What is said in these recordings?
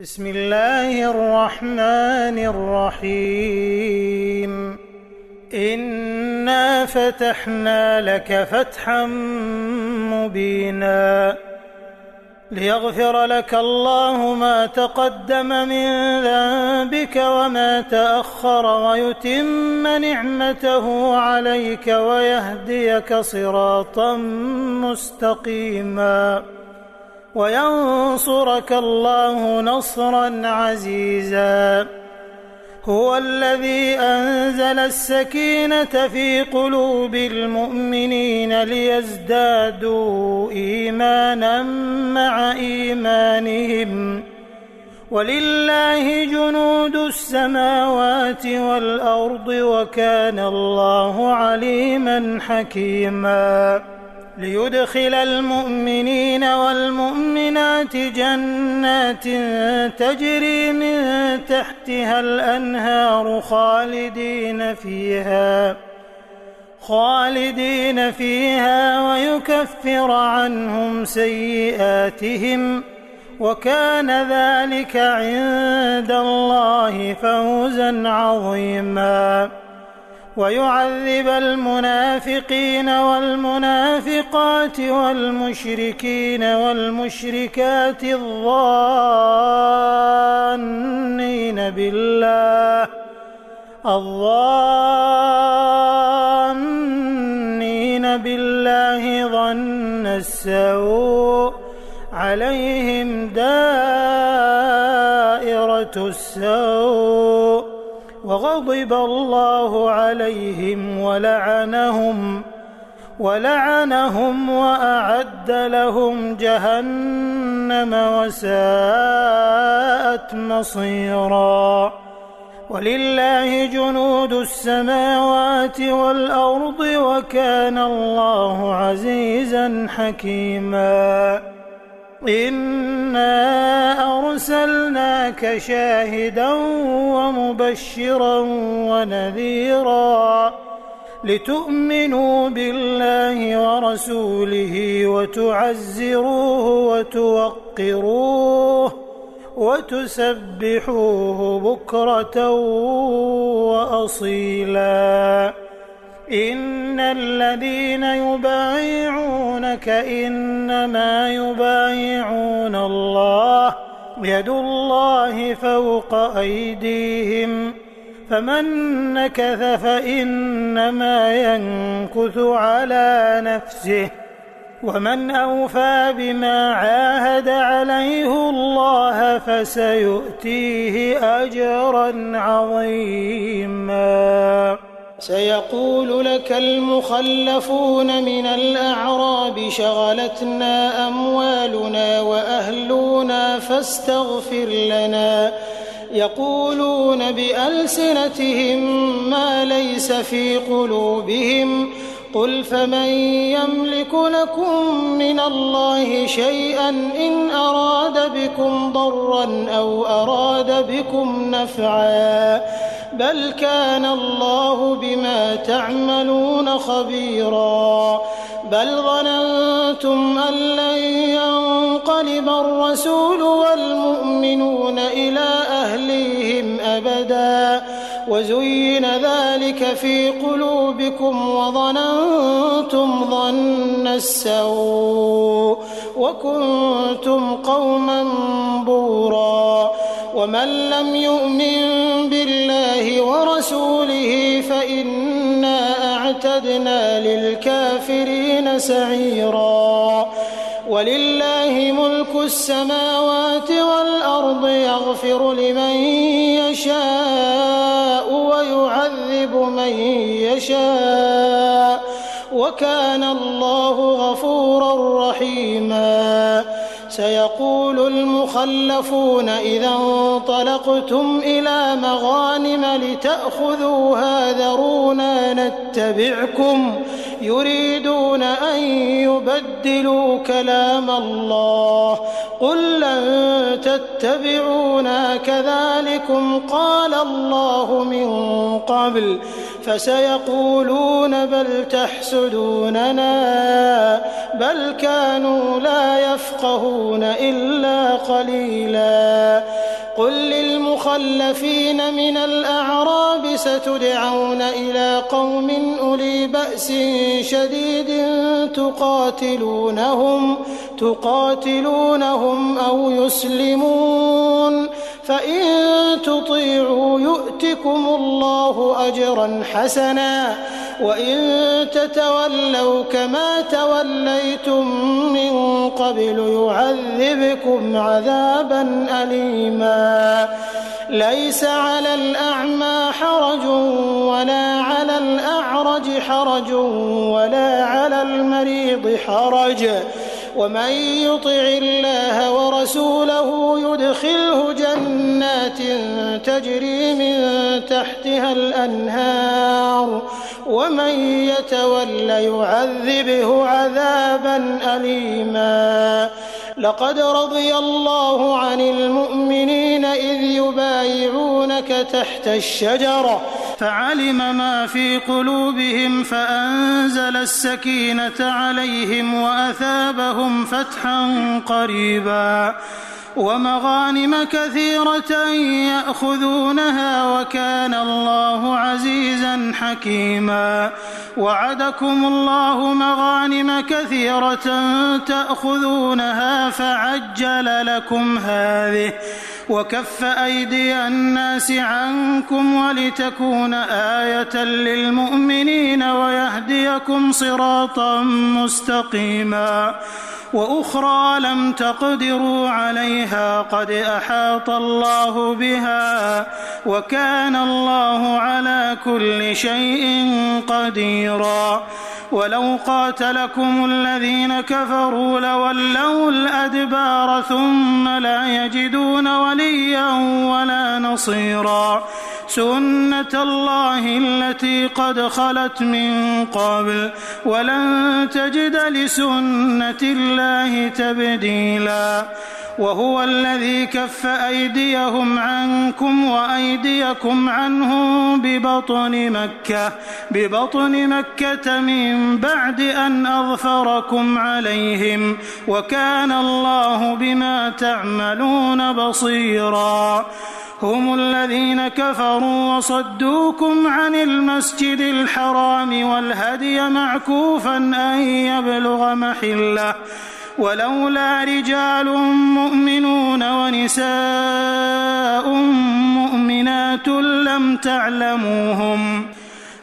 بسم الله الرحمن الرحيم إنا فتحنا لك فتحا مبينا ليغفر لك الله ما تقدم من ذنبك وما تأخر ويتم نعمته عليك ويهديك صراطا مستقيما وينصرك الله نصرا عزيزا. هو الذي أنزل السكينة في قلوب المؤمنين ليزدادوا إيمانا مع إيمانهم ولله جنود السماوات والأرض وكان الله عليما حكيما. ليدخل المؤمنين والمؤمنات جنات تجري من تحتها الأنهار خالدين فيها ويكفر عنهم سيئاتهم وكان ذلك عند الله فوزا عظيما. ويعذب المنافقين والمنافقات والمشركين والمشركات الظانين بالله ظن السوء عليهم دائرة السوء وغضب الله عليهم ولعنهم وأعد لهم جهنم وساءت مصيرا. ولله جنود السماوات والأرض وكان الله عزيزا حكيما. إنا أرسلناك شاهدا ومبشرا ونذيرا لتؤمنوا بالله ورسوله وتعزروه وتوقروه وتسبحوه بكرة وأصيلا. إن الذين يبايعونك إنما يبايعون الله يد الله فوق أيديهم فمن نكث فإنما ينكث على نفسه ومن أوفى بما عاهد عليه الله فسيؤتيه أجرا عظيما. سيقول لك المخلفون من الأعراب شغلتنا أموالنا وأهلنا فاستغفر لنا يقولون بألسنتهم ما ليس في قلوبهم قل فمن يملك لكم من الله شيئا إن أراد بكم ضرا أو أراد بكم نفعا بل كان الله بما تعملون خبيرا. بل ظننتم أن لن ينقلب الرسول والمؤمنون إلى أهليهم أبدا وزين ذلك في قلوبكم وظننتم ظن السوء وكنتم قوما بورا. ومن لم يؤمن بالله ورسوله فإنا أعتدنا للكافرين سعيرا. ولله ملك السماوات والأرض يغفر لمن يشاء ويعذب من يشاء وكان الله غفورا رحيما. سيقول المخلفون إذا انطلقتم إلى مغانم لتأخذوها ذرونا نتبعكم يريدون أن يبدلوا كلام الله قل لن تتبعونا كذلكم قال الله من قبل فسيقولون بل تحسدوننا بل كانوا لا يفقهون إلا قليلا قل للمخلفين من الأعراب ستدعون إلى قوم أولي بأس شديد تقاتلونهم أو يسلمون فإن تطيعوا يؤتكم الله أجرا حسنا وإن تتولوا كما توليتم من قبل يعذبكم عذابا أليما ليس على الأعمى حرج ولا على الأعرج حرج ولا على المريض حرج ومن يطع الله ورسوله يدخله جنات تجري من تحتها الأنهار ومن يتول يعذبه عذابا أليما لقد رضي الله عن المؤمنين إذ يبايعونك تحت الشجرة فعلم ما في قلوبهم فأنزل السكينة عليهم وأثابهم فتحا قريبا ومغانم كثيرة يأخذونها وكان الله عزيزا حكيما وعدكم الله مغانم كثيرة تأخذونها فعجل لكم هذه وكف أيدي الناس عنكم ولتكون آية للمؤمنين ويهديكم صراطا مستقيما وأخرى لم تقدروا عليها قد أحاط الله بها وكان الله على كل شيء قديرا ولو قاتلكم الذين كفروا لولوا الأدبار ثم لا يجدون وليا ولا نصيرا سنة الله التي قد خلت من قبل ولن تجد لسنة الله تبديلا وهو الذي كف أيديهم عنكم وأيديكم عنهم ببطن مكة من بعد أن أظفركم عليهم وكان الله بما تعملون بصيرا هم الذين كفروا وصدوكم عن المسجد الحرام والهدي معكوفا أن يبلغ محله ولولا رجال مؤمنون ونساء مؤمنات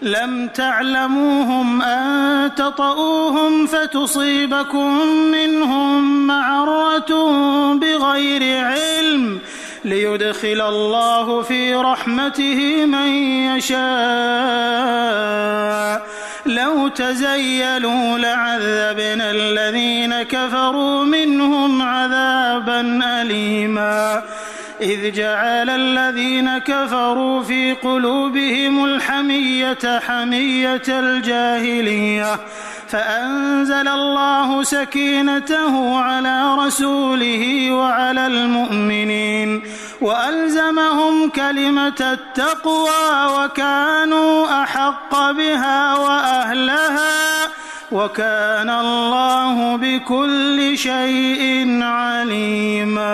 لم تعلموهم أن تطؤوهم فتصيبكم منهم معرة بغير علم ليدخل الله في رحمته من يشاء لو تزيلوا لعذبنا الذين كفروا منهم عذابا أليما إذ جعل الذين كفروا في قلوبهم الحمية حمية الجاهلية فأنزل الله سكينته على رسوله وعلى المؤمنين وألزمهم كلمة التقوى وكانوا أحق بها وأهلها وكان الله بكل شيء عليما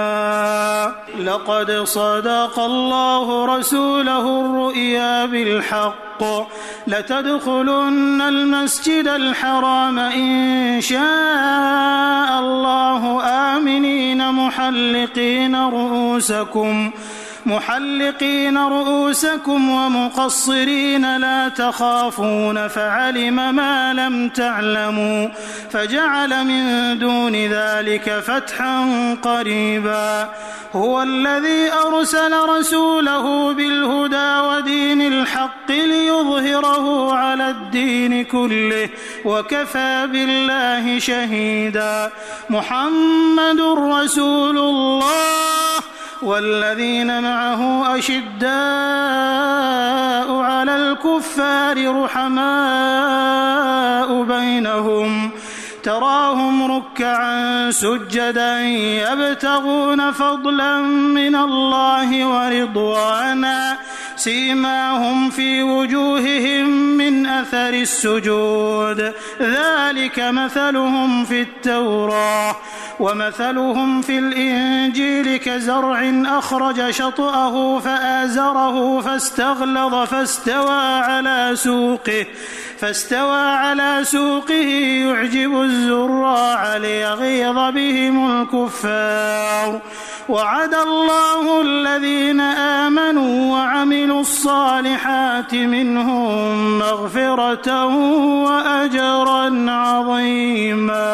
لقد صدق الله رسوله الرؤيا بالحق لتدخلن المسجد الحرام إن شاء الله آمنين محلقين رؤوسكم ومقصرين لا تخافون فعلم ما لم تعلموا فجعل من دون ذلك فتحا قريبا هو الذي أرسل رسوله بالهدى ودين الحق ليظهره على الدين كله وكفى بالله شهيدا محمد رسول الله والذين معه أشداء على الكفار رحماء بينهم تراهم ركعا سجدا يبتغون فضلا من الله ورضوانا سيماهم في وجوههم من أثر السجود ذلك مثلهم في التوراة ومثلهم في الإنجيل كزرع أخرج شطأه فآزره فاستغلظ فاستوى على سوقه يعجب الزراع ليغيظ بهم الكفار. وعد الله الذين آمنوا وعملوا الصالحات منهم مغفرة وأجرا عظيما.